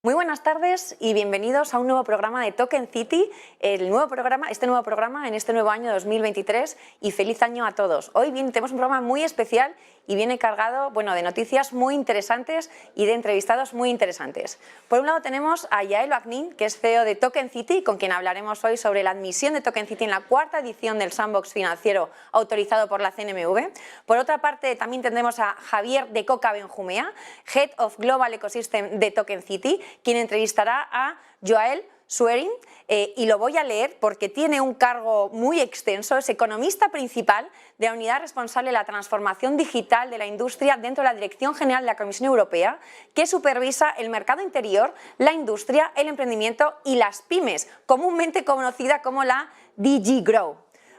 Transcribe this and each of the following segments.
Muy buenas tardes y bienvenidos a un nuevo programa de Token City, este nuevo programa en este nuevo año 2023 y feliz año a todos. Hoy tenemos un programa muy especial y viene cargado de noticias muy interesantes y de entrevistados muy interesantes. Por un lado tenemos a Yael Bagnin, que es CEO de Token City, con quien hablaremos hoy sobre la admisión de Token City en la cuarta edición del Sandbox financiero autorizado por la CNMV. Por otra parte también tendremos a Javier de Coca Benjumea, Head of Global Ecosystem de Token City, quien entrevistará a Joel Suering, y lo voy a leer porque tiene un cargo muy extenso. Es economista principal de la unidad responsable de la transformación digital de la industria dentro de la Dirección General de la Comisión Europea, que supervisa el mercado interior, la industria, el emprendimiento y las pymes, comúnmente conocida como la DG Grow.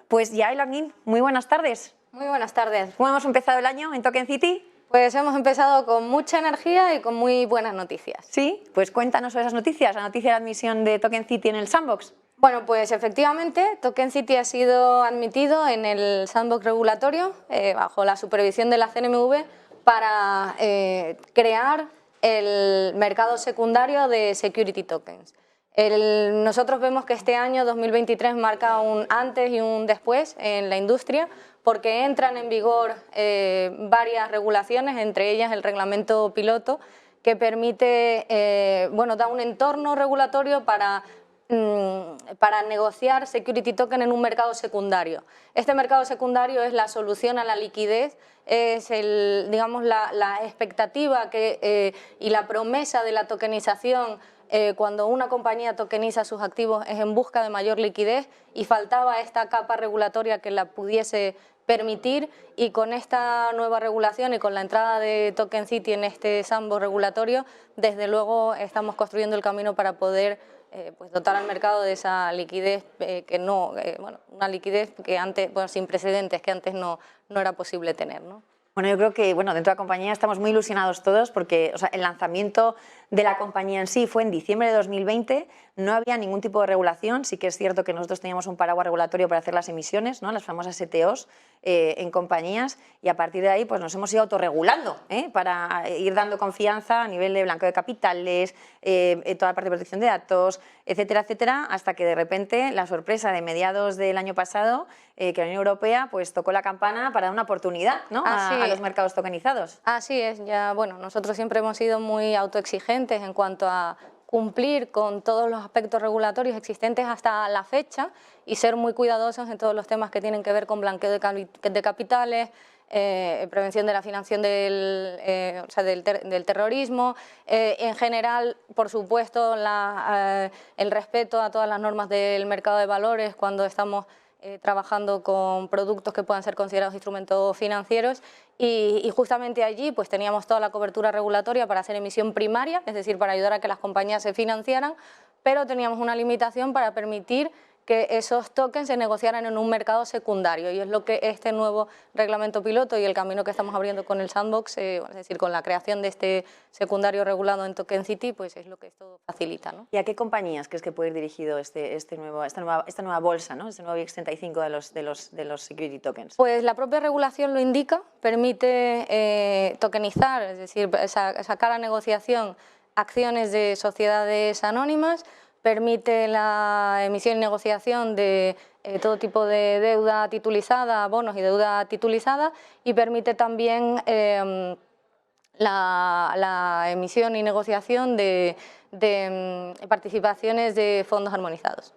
Pues Yael Bagnin, muy buenas tardes. Muy buenas tardes. ¿Cómo hemos empezado el año en Token City? Pues hemos empezado con mucha energía y con muy buenas noticias. Sí, pues cuéntanos sobre esas noticias, la noticia de la admisión de Token City en el Sandbox. Bueno, pues efectivamente Token City ha sido admitido en el Sandbox regulatorio bajo la supervisión de la CNMV para crear el mercado secundario de security tokens. Nosotros vemos que este año 2023 marca un antes y un después en la industria, porque entran en vigor varias regulaciones, entre ellas el reglamento piloto, que permite, da un entorno regulatorio para negociar security token en un mercado secundario. Este mercado secundario es la solución a la liquidez, es la expectativa y la promesa de la tokenización. Cuando una compañía tokeniza sus activos es en busca de mayor liquidez y faltaba esta capa regulatoria que la pudiese permitir, y con esta nueva regulación y con la entrada de Token City en este sandbox regulatorio, desde luego estamos construyendo el camino para poder dotar al mercado de esa liquidez una liquidez que antes, sin precedentes, que antes no era posible tener, ¿no? Bueno, yo creo que dentro de la compañía estamos muy ilusionados todos porque el lanzamiento de la compañía en sí fue en diciembre de 2020, no había ningún tipo de regulación. Sí que es cierto que nosotros teníamos un paraguas regulatorio para hacer las emisiones, ¿no? Las famosas STOs en compañías, y a partir de ahí pues nos hemos ido autorregulando para ir dando confianza a nivel de blanqueo de capitales, toda la parte de protección de datos, etcétera, etcétera, hasta que de repente la sorpresa de mediados del año pasado, que la Unión Europea pues tocó la campana para dar una oportunidad, ¿no? a los mercados tokenizados. Así es, nosotros siempre hemos sido muy autoexigentes en cuanto a cumplir con todos los aspectos regulatorios existentes hasta la fecha y ser muy cuidadosos en todos los temas que tienen que ver con blanqueo de capitales, prevención de la financiación del terrorismo, en general, por supuesto, el respeto a todas las normas del mercado de valores cuando estamos trabajando con productos que puedan ser considerados instrumentos financieros, y justamente allí pues teníamos toda la cobertura regulatoria para hacer emisión primaria, es decir, para ayudar a que las compañías se financiaran, pero teníamos una limitación para permitir que esos tokens se negociaran en un mercado secundario, y es lo que este nuevo reglamento piloto y el camino que estamos abriendo con el Sandbox, es decir, con la creación de este secundario regulado en Token City, pues es lo que esto facilita, ¿no? ¿Y a qué compañías crees que puede ir dirigido esta nueva bolsa, ¿no? Este nuevo IBEX 35 de los security tokens? Pues la propia regulación lo indica, permite tokenizar, es decir, sacar a negociación acciones de sociedades anónimas, permite la emisión y negociación de todo tipo de deuda titulizada, bonos y deuda titulizada, y permite también la emisión y negociación de participaciones de fondos armonizados.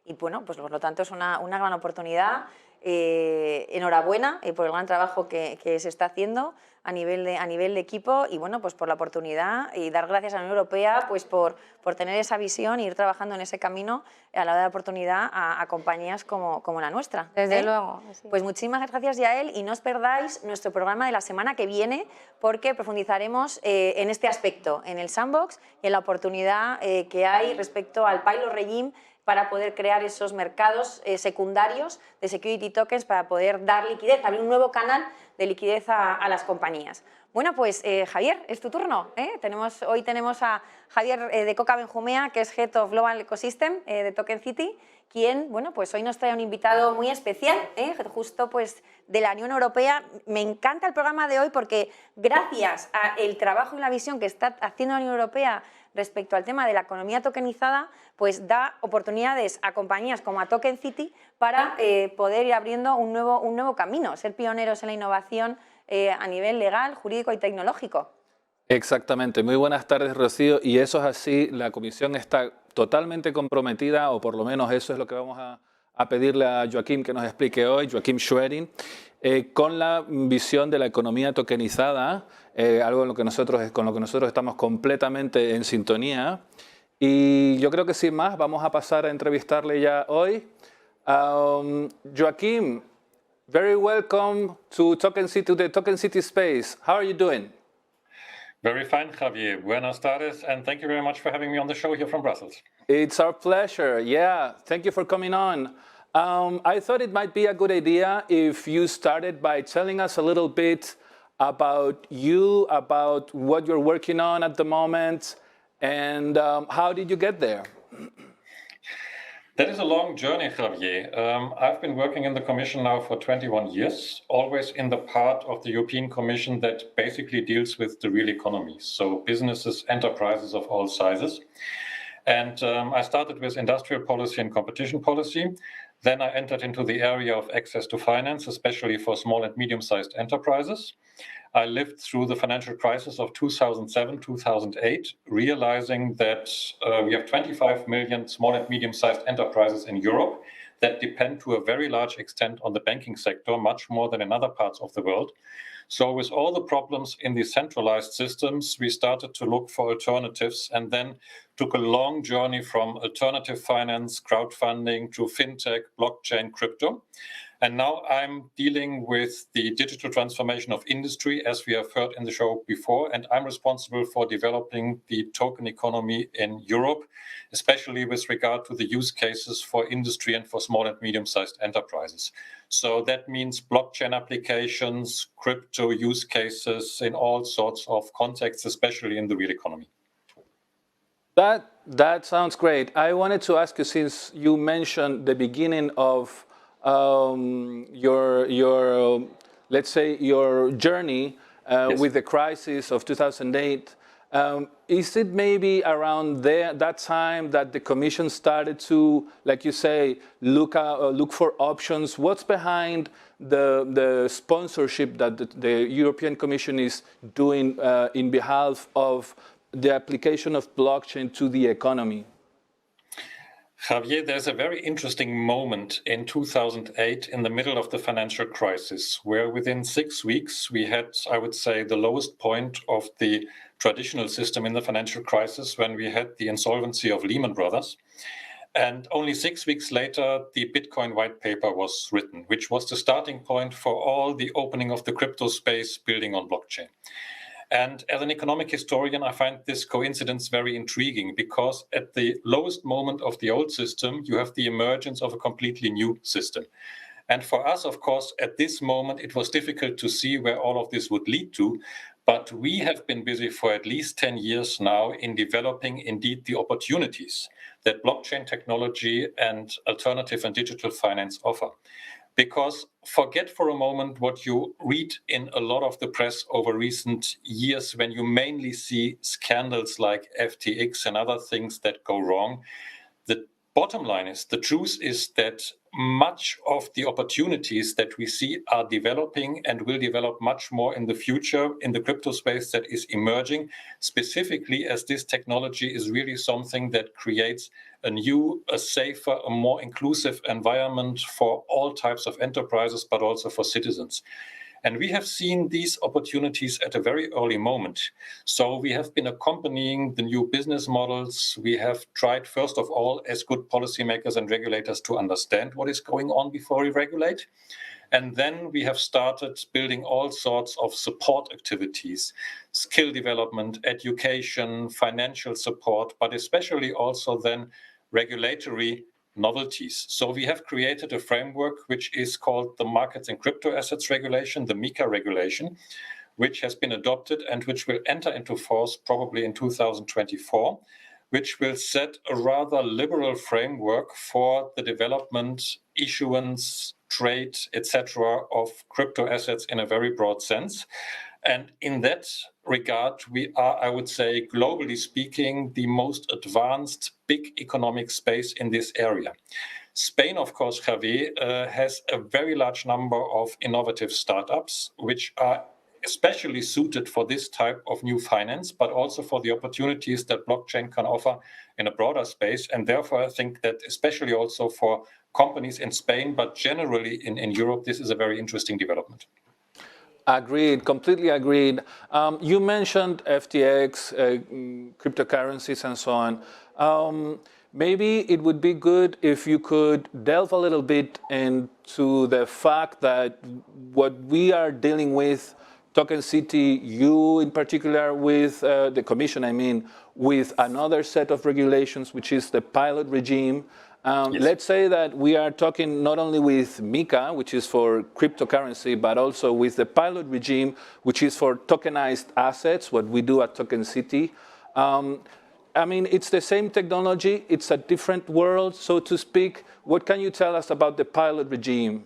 Y bueno, pues por lo tanto es una gran oportunidad. Enhorabuena por el gran trabajo que se está haciendo a nivel de equipo, y bueno, pues por la oportunidad, y dar gracias a la Unión Europea pues por tener esa visión e ir trabajando en ese camino a la hora de la oportunidad a compañías como la nuestra. Desde luego. Sí. Pues muchísimas gracias, Yael, y no os perdáis nuestro programa de la semana que viene, porque profundizaremos en este aspecto, en el Sandbox y en la oportunidad que hay respecto al pilot regime para poder crear esos mercados secundarios de security tokens, para poder dar liquidez, abrir un nuevo canal de liquidez a las compañías. Bueno, pues Javier, es tu turno. Hoy tenemos a Javier de Coca Benjumea, que es Head of Global Ecosystem de Token City, quien, bueno, pues hoy nos trae un invitado muy especial, justo pues de la Unión Europea. Me encanta el programa de hoy porque gracias al trabajo y la visión que está haciendo la Unión Europea respecto al tema de la economía tokenizada, pues da oportunidades a compañías como a Token City para poder ir abriendo un nuevo camino, ser pioneros en la innovación a nivel legal, jurídico y tecnológico. Exactamente. Muy buenas tardes, Rocío. Y eso es así. La Comisión está totalmente comprometida, o por lo menos eso es lo que vamos a pedirle a Joaquim que nos explique hoy, Joaquim Schwerin, con la visión de la economía tokenizada, algo con lo que nosotros estamos completamente en sintonía. Y yo creo que sin más vamos a pasar a entrevistarle ya hoy. Joaquim, very welcome to the Token City space. How are you doing? Very fine, Javier. Buenas tardes, and thank you very much for having me on the show here from Brussels. It's our pleasure. Yeah, thank you for coming on. I thought it might be a good idea if you started by telling us a little bit about you, about what you're working on at the moment, and how did you get there? That is a long journey, Javier. I've been working in the Commission now for 21 years, always in the part of the European Commission that basically deals with the real economy, so businesses, enterprises of all sizes. And I started with industrial policy and competition policy. Then I entered into the area of access to finance, especially for small and medium-sized enterprises. I lived through the financial crisis of 2007, 2008, realizing that we have 25 million small and medium-sized enterprises in Europe that depend to a very large extent on the banking sector, much more than in other parts of the world. So with all the problems in the centralized systems, we started to look for alternatives and then took a long journey from alternative finance, crowdfunding to fintech, blockchain, crypto. And now I'm dealing with the digital transformation of industry, as we have heard in the show before, and I'm responsible for developing the token economy in Europe, especially with regard to the use cases for industry and for small and medium-sized enterprises. So that means blockchain applications, crypto use cases in all sorts of contexts, especially in the real economy. That sounds great. I wanted to ask you, since you mentioned the beginning of your let's say your journey Yes. with the crisis of 2008, is it maybe around that time that the Commission started to, like you say, look for options? What's behind the sponsorship that the European Commission is doing in behalf of the application of blockchain to the economy? Javier, there's a very interesting moment in 2008 in the middle of the financial crisis, where within 6 weeks we had, I would say, the lowest point of the traditional system in the financial crisis when we had the insolvency of Lehman Brothers. And only 6 weeks later, the Bitcoin white paper was written, which was the starting point for all the opening of the crypto space building on blockchain. And as an economic historian, I find this coincidence very intriguing because at the lowest moment of the old system, you have the emergence of a completely new system. And for us, of course, at this moment, it was difficult to see where all of this would lead to. But we have been busy for at least 10 years now in developing indeed the opportunities that blockchain technology and alternative and digital finance offer. Because forget for a moment what you read in a lot of the press over recent years when you mainly see scandals like FTX and other things that go wrong. The bottom line is, the truth is that much of the opportunities that we see are developing and will develop much more in the future in the crypto space that is emerging, specifically as this technology is really something that creates a new, a safer, a more inclusive environment for all types of enterprises, but also for citizens. And we have seen these opportunities at a very early moment. So we have been accompanying the new business models. We have tried, first of all, as good policymakers and regulators, to understand what is going on before we regulate. And then we have started building all sorts of support activities, skill development, education, financial support, but especially also then regulatory novelties. So we have created a framework which is called the Markets in Crypto Assets Regulation, the MiCA regulation, which has been adopted and which will enter into force probably in 2024, which will set a rather liberal framework for the development, issuance, trade, etc. of crypto assets in a very broad sense. And in that regard, we are, I would say, globally speaking, the most advanced big economic space in this area. Spain, of course, Javier, has a very large number of innovative startups, which are especially suited for this type of new finance, but also for the opportunities that blockchain can offer in a broader space. And therefore, I think that especially also for companies in Spain, but generally in Europe, this is a very interesting development. Agreed, completely agreed. You mentioned FTX, cryptocurrencies and so on. Maybe it would be good if you could delve a little bit into the fact that what we are dealing with, Token City, you in particular with the Commission, I mean, with another set of regulations, which is the pilot regime. Yes. Let's say that we are talking not only with MiCA, which is for cryptocurrency, but also with the pilot regime, which is for tokenized assets, what we do at Token City. I mean, it's the same technology, it's a different world, so to speak. What can you tell us about the pilot regime?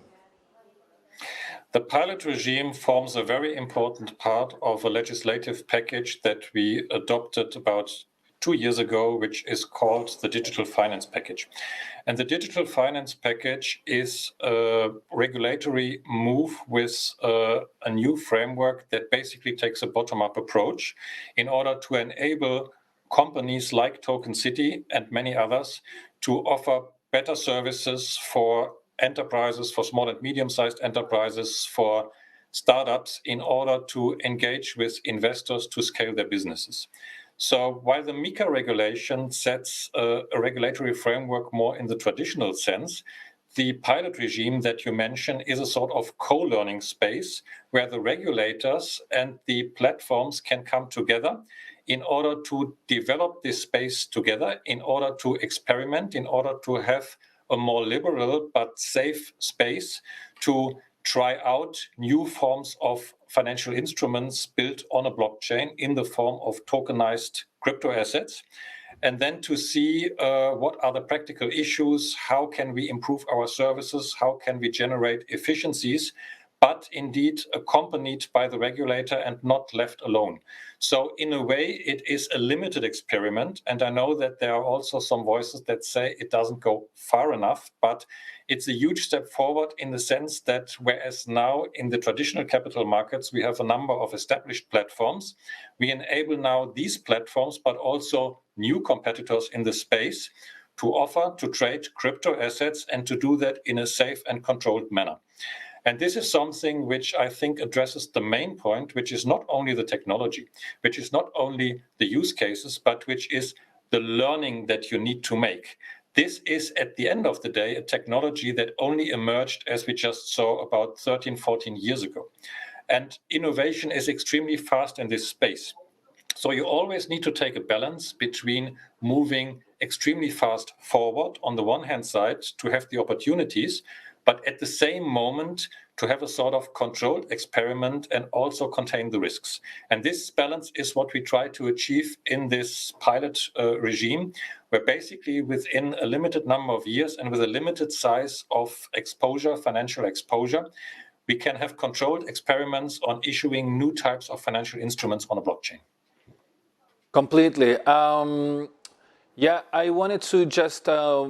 The pilot regime forms a very important part of a legislative package that we adopted about 2 years ago, which is called the Digital Finance Package. And the Digital Finance Package is a regulatory move with a new framework that basically takes a bottom-up approach in order to enable companies like Token City and many others to offer better services for enterprises, for small and medium-sized enterprises, for startups in order to engage with investors to scale their businesses. So while the MiCA regulation sets a regulatory framework more in the traditional sense, the pilot regime that you mentioned is a sort of co-learning space where the regulators and the platforms can come together in order to develop this space together, in order to experiment, in order to have a more liberal but safe space to try out new forms of financial instruments built on a blockchain in the form of tokenized crypto assets. And then to see what are the practical issues, how can we improve our services, how can we generate efficiencies, but indeed accompanied by the regulator and not left alone. So in a way, it is a limited experiment. And I know that there are also some voices that say it doesn't go far enough, but it's a huge step forward in the sense that whereas now in the traditional capital markets, we have a number of established platforms, we enable now these platforms, but also new competitors in the space to offer to trade crypto assets and to do that in a safe and controlled manner. And this is something which I think addresses the main point, which is not only the technology, which is not only the use cases, but which is the learning that you need to make. This is, at the end of the day, a technology that only emerged, as we just saw, about 13, 14 years ago. And innovation is extremely fast in this space. So you always need to take a balance between moving extremely fast forward on the one hand side to have the opportunities, but at the same moment to have a sort of controlled experiment and also contain the risks. And this balance is what we try to achieve in this pilot regime, where basically within a limited number of years and with a limited size of exposure, financial exposure, we can have controlled experiments on issuing new types of financial instruments on a blockchain. Completely. Yeah, I wanted to just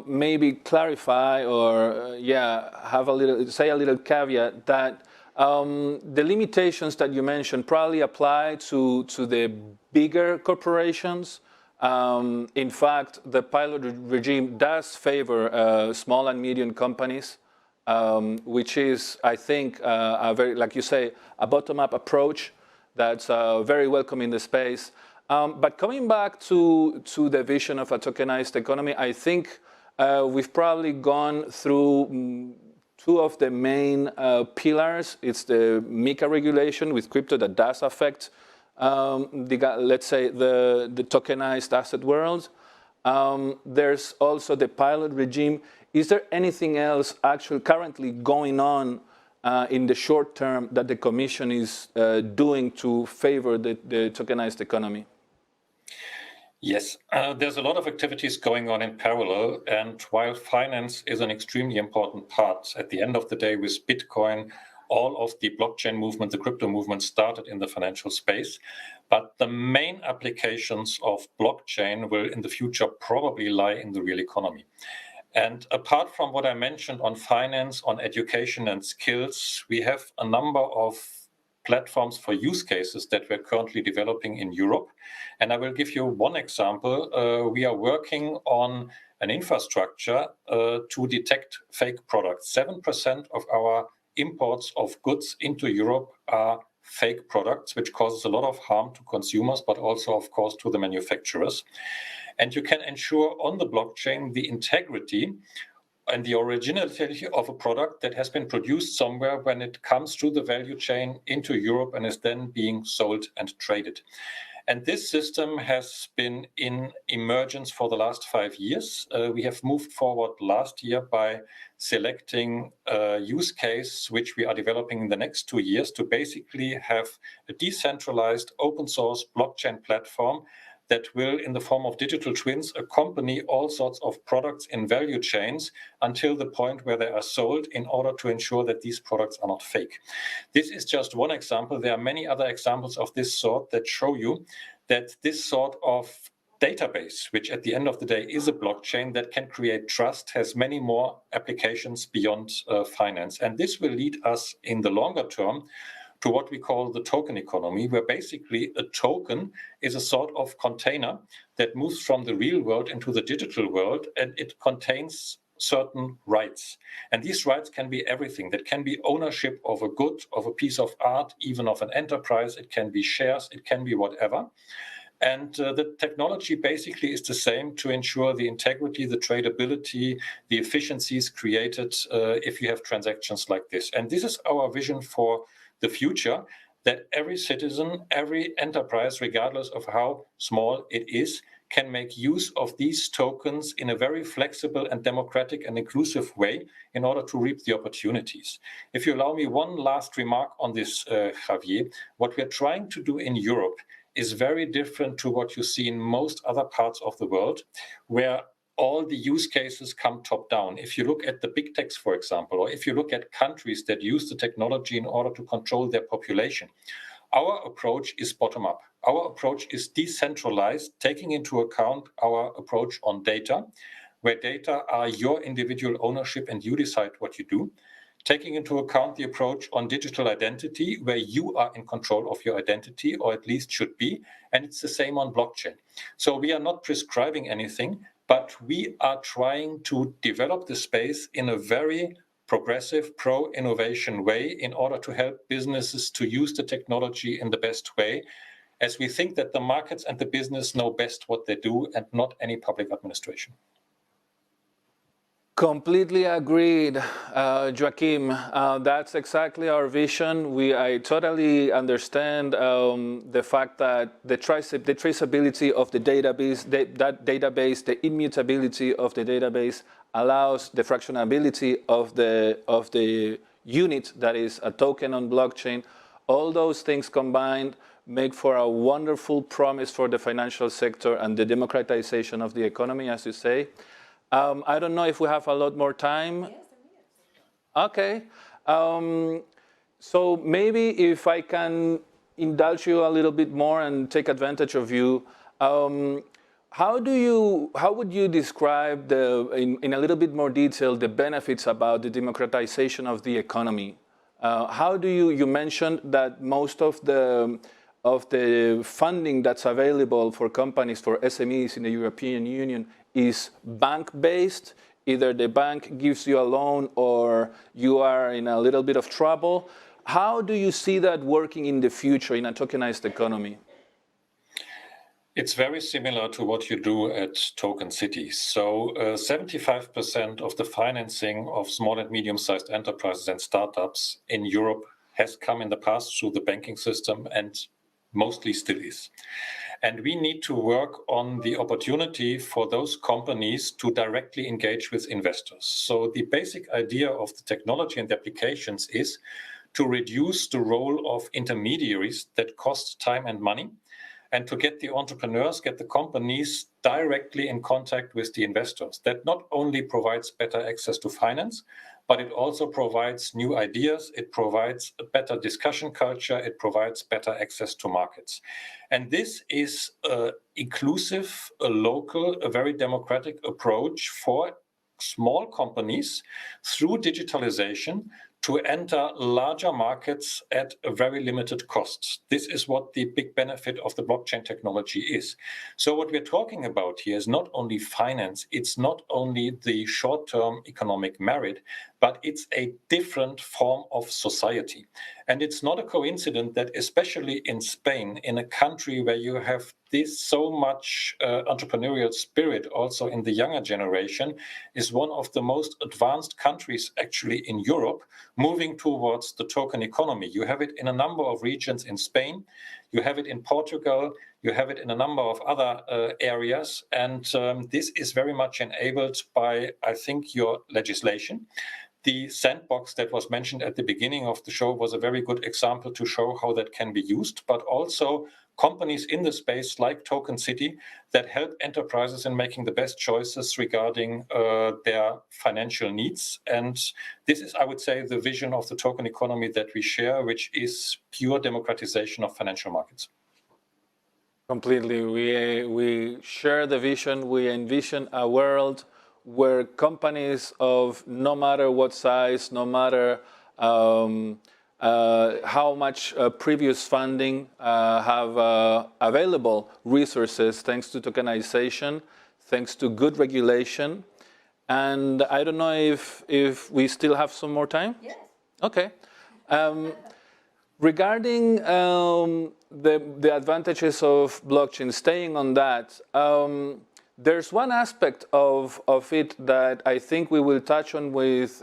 maybe clarify or say a little caveat that the limitations that you mentioned probably apply to the bigger corporations. In fact, the pilot regime does favor small and medium companies, which is, I think, a very, like you say, a bottom-up approach that's very welcome in the space. But coming back to the vision of a tokenized economy, I think we've probably gone through two of the main pillars. It's the MiCA regulation with crypto that does affect, let's say, the tokenized asset world. There's also the pilot regime. Is there anything else actually currently going on in the short term that the Commission is doing to favor the tokenized economy? Yes, there's a lot of activities going on in parallel, and while finance is an extremely important part, at the end of the day with Bitcoin, all of the blockchain movement, the crypto movement started in the financial space, but the main applications of blockchain will in the future probably lie in the real economy. And apart from what I mentioned on finance, on education and skills, we have a number of platforms for use cases that we're currently developing in Europe. And I will give you one example. We are working on an infrastructure to detect fake products. 7% of our imports of goods into Europe are fake products, which causes a lot of harm to consumers, but also, of course, to the manufacturers. And you can ensure on the blockchain the integrity and the originality of a product that has been produced somewhere when it comes through the value chain into Europe and is then being sold and traded. And this system has been in emergence for the last 5 years. We have moved forward last year by selecting a use case, which we are developing in the next 2 years, to basically have a decentralized open source blockchain platform that will, in the form of digital twins, accompany all sorts of products in value chains until the point where they are sold in order to ensure that these products are not fake. This is just one example. There are many other examples of this sort that show you that this sort of database, which at the end of the day is a blockchain that can create trust, has many more applications beyond finance. And this will lead us in the longer term to what we call the token economy, where basically a token is a sort of container that moves from the real world into the digital world, and it contains certain rights. And these rights can be everything. That can be ownership of a good, of a piece of art, even of an enterprise. It can be shares, it can be whatever. And the technology basically is the same to ensure the integrity, the tradability, the efficiencies created if you have transactions like this. And this is our vision for the future, that every citizen, every enterprise, regardless of how small it is, can make use of these tokens in a very flexible and democratic and inclusive way in order to reap the opportunities. If you allow me one last remark on this, Javier, what we're trying to do in Europe is very different to what you see in most other parts of the world, where all the use cases come top down. If you look at the big techs, for example, or if you look at countries that use the technology in order to control their population, our approach is bottom up. Our approach is decentralized, taking into account our approach on data, where data are your individual ownership and you decide what you do. Taking into account the approach on digital identity, where you are in control of your identity, or at least should be, and it's the same on blockchain. So we are not prescribing anything, but we are trying to develop the space in a very progressive, pro-innovation way in order to help businesses to use the technology in the best way, as we think that the markets and the business know best what they do and not any public administration. Completely agreed, Joachim. That's exactly our vision. I totally understand the fact that the traceability of the database, the immutability of the database allows the fractionability of the unit that is a token on blockchain. All those things combined make for a wonderful promise for the financial sector and the democratization of the economy, as you say. I don't know if we have a lot more time. Yes, okay. So maybe if I can indulge you a little bit more and take advantage of you, how would you describe in a little bit more detail the benefits about the democratization of the economy? How do you mentioned that most of the funding that's available for companies, for SMEs in the European Union is bank-based. Either the bank gives you a loan or you are in a little bit of trouble. How do you see that working in the future in a tokenized economy? It's very similar to what you do at Token City. So 75% of the financing of small and medium-sized enterprises and startups in Europe has come in the past through the banking system and mostly still is. And we need to work on the opportunity for those companies to directly engage with investors. So the basic idea of the technology and the applications is to reduce the role of intermediaries that cost time and money, and to get the entrepreneurs, get the companies directly in contact with the investors. That not only provides better access to finance, but it also provides new ideas, it provides a better discussion culture, it provides better access to markets. And this is an inclusive, a local, a very democratic approach for small companies through digitalization to enter larger markets at a very limited costs. This is what the big benefit of the blockchain technology is. So what we're talking about here is not only finance, it's not only the short-term economic merit, but it's a different form of society. And it's not a coincidence that especially in Spain, in a country where you have this so much entrepreneurial spirit also in the younger generation, is one of the most advanced countries actually in Europe, moving towards the token economy. You have it in a number of regions in Spain, you have it in Portugal, you have it in a number of other areas, and this is very much enabled by, I think, your legislation. The sandbox that was mentioned at the beginning of the show was a very good example to show how that can be used, but also companies in the space like Token City that help enterprises in making the best choices regarding their financial needs. And this is, I would say, the vision of the token economy that we share, which is pure democratization of financial markets. Completely. We share the vision. We envision a world where companies of no matter what size, no matter how much previous funding have available resources thanks to tokenization, thanks to good regulation. And I don't know if we still have some more time? Yes. Okay. Regarding the advantages of blockchain, staying on that, there's one aspect of it that I think we will touch on with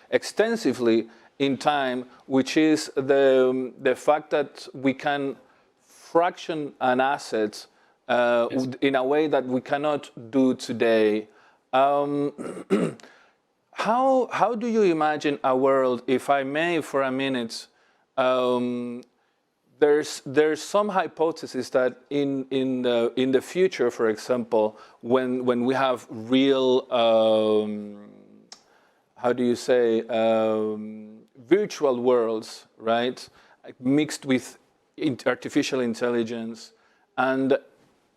extensively in time, which is the fact that we can fraction an asset in a way that we cannot do today. How do you imagine a world, if I may for a minute, there's some hypothesis that in the future, for example, when we have real, how do you say, virtual worlds, right, mixed with artificial intelligence, and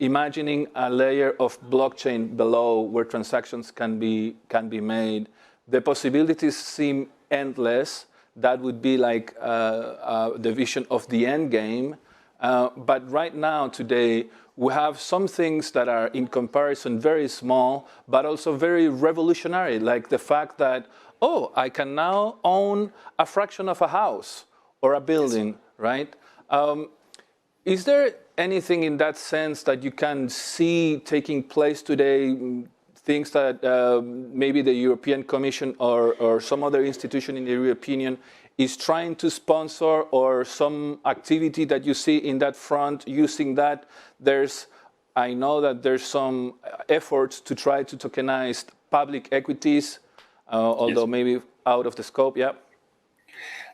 imagining a layer of blockchain below where transactions can be made, the possibilities seem endless. That would be like the vision of the end game. But right now, today, we have some things that are, in comparison, very small, but also very revolutionary, like the fact that, oh, I can now own a fraction of a house or a building, right? Is there anything in that sense that you can see taking place today, things that maybe the European Commission or some other institution in your opinion is trying to sponsor, or some activity that you see in that front using that? I know that there's some efforts to try to tokenize public equities, although maybe out of the scope, yeah.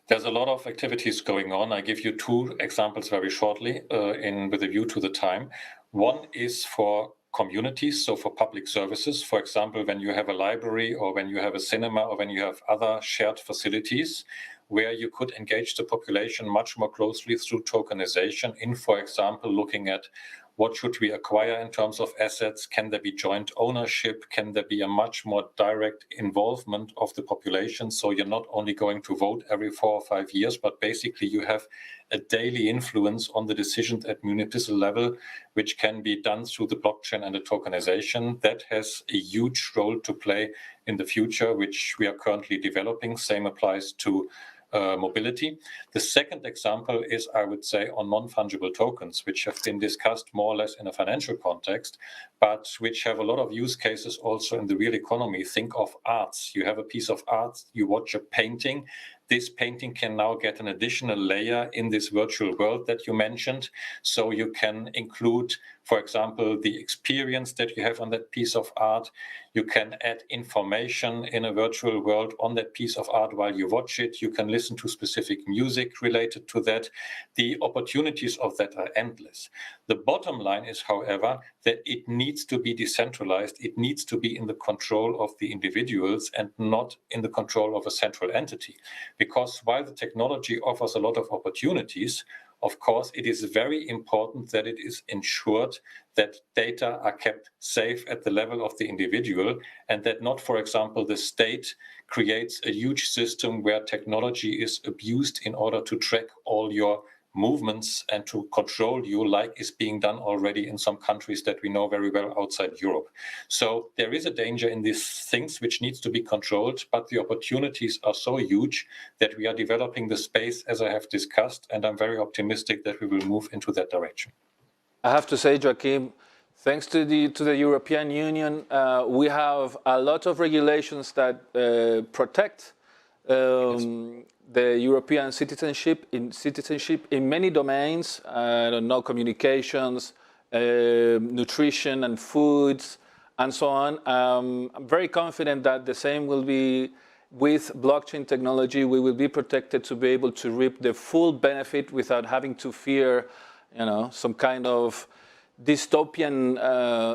There's a lot of activities going on. I give you two examples very shortly with a view to the time. One is for communities, so for public services. For example, when you have a library or when you have a cinema or when you have other shared facilities where you could engage the population much more closely through tokenization in, for example, looking at what should we acquire in terms of assets? Can there be joint ownership? Can there be a much more direct involvement of the population? So you're not only going to vote every 4 or 5 years, but basically you have a daily influence on the decisions at municipal level, which can be done through the blockchain and the tokenization. That has a huge role to play in the future, which we are currently developing. Same applies to mobility. The second example is, I would say, on non-fungible tokens, which have been discussed more or less in a financial context, but which have a lot of use cases also in the real economy. Think of arts. You have a piece of art, you watch a painting. this painting can now get an additional layer in this virtual world that you mentioned. So you can include, for example, the experience that you have on that piece of art. You can add information in a virtual world on that piece of art while you watch it. You can listen to specific music related to that. The opportunities of that are endless. The bottom line is, however, that it needs to be decentralized. It needs to be in the control of the individuals and not in the control of a central entity. Because while the technology offers a lot of opportunities, of course, it is very important that it is ensured that data are kept safe at the level of the individual and that not, for example, the state creates a huge system where technology is abused in order to track all your movements and to control you, like is being done already in some countries that we know very well outside Europe. So there is a danger in these things which needs to be controlled, but the opportunities are so huge that we are developing the space, as I have discussed, and I'm very optimistic that we will move into that direction. I have to say, Joachim, thanks to the European Union, we have a lot of regulations that protect the European citizenship in many domains. I don't know, communications, nutrition and foods, and so on. I'm very confident that the same will be with blockchain technology. We will be protected to be able to reap the full benefit without having to fear, you know, some kind of dystopian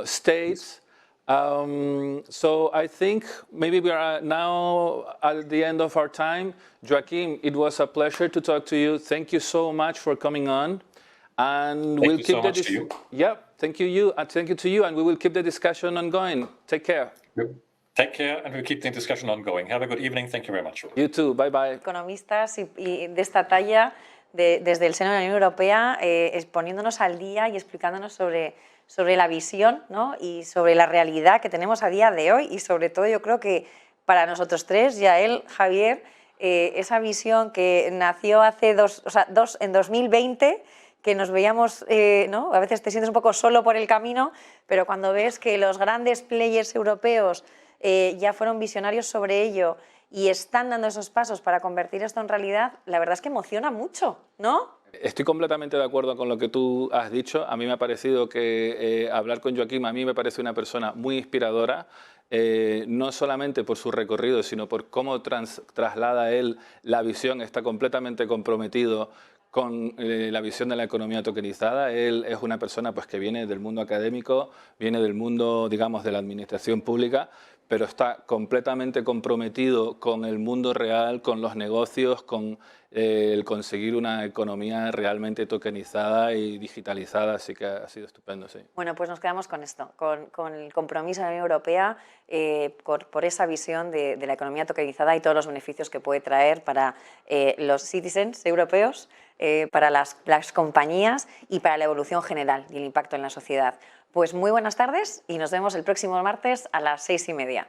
states. So I think maybe we are now at the end of our time. Joachim, it was a pleasure to talk to you. Thank you so much for coming on. And we'll keep the yeah, thank you, thank you to you, and we will keep the discussion ongoing. Take care. Take care, and we'll keep the discussion ongoing. Have a good evening. Thank you very much. You too. Bye bye. Economistas y de esta talla, desde el seno de la Unión Europea, exponiéndonos al día y explicándonos sobre la visión, ¿no? Y sobre la realidad que tenemos a día de hoy y sobre todo yo creo que para nosotros tres, Yael, Javier, esa visión que nació hace en 2020, que nos veíamos, ¿no? A veces te sientes un poco solo por el camino, pero cuando ves que los grandes players europeos ya fueron visionarios sobre ello y están dando esos pasos para convertir esto en realidad, la verdad es que emociona mucho, ¿no? Estoy completamente de acuerdo con lo que tú has dicho. A mí me ha parecido que hablar con Joachim, a mí me parece una persona muy inspiradora, no solamente por su recorrido, sino por cómo traslada él la visión. Está completamente comprometido con la visión de la economía tokenizada. Él es una persona pues, que viene del mundo académico, viene del mundo, digamos, de la administración pública, pero está completamente comprometido con el mundo real, con los negocios, con el conseguir una economía realmente tokenizada y digitalizada, así que ha sido estupendo, sí. Bueno, pues nos quedamos con esto, con el compromiso de la Unión Europea por esa visión de la economía tokenizada y todos los beneficios que puede traer para los citizens europeos, para las compañías y para la evolución general y el impacto en la sociedad. Pues muy buenas tardes y nos vemos el próximo martes a las 6:30.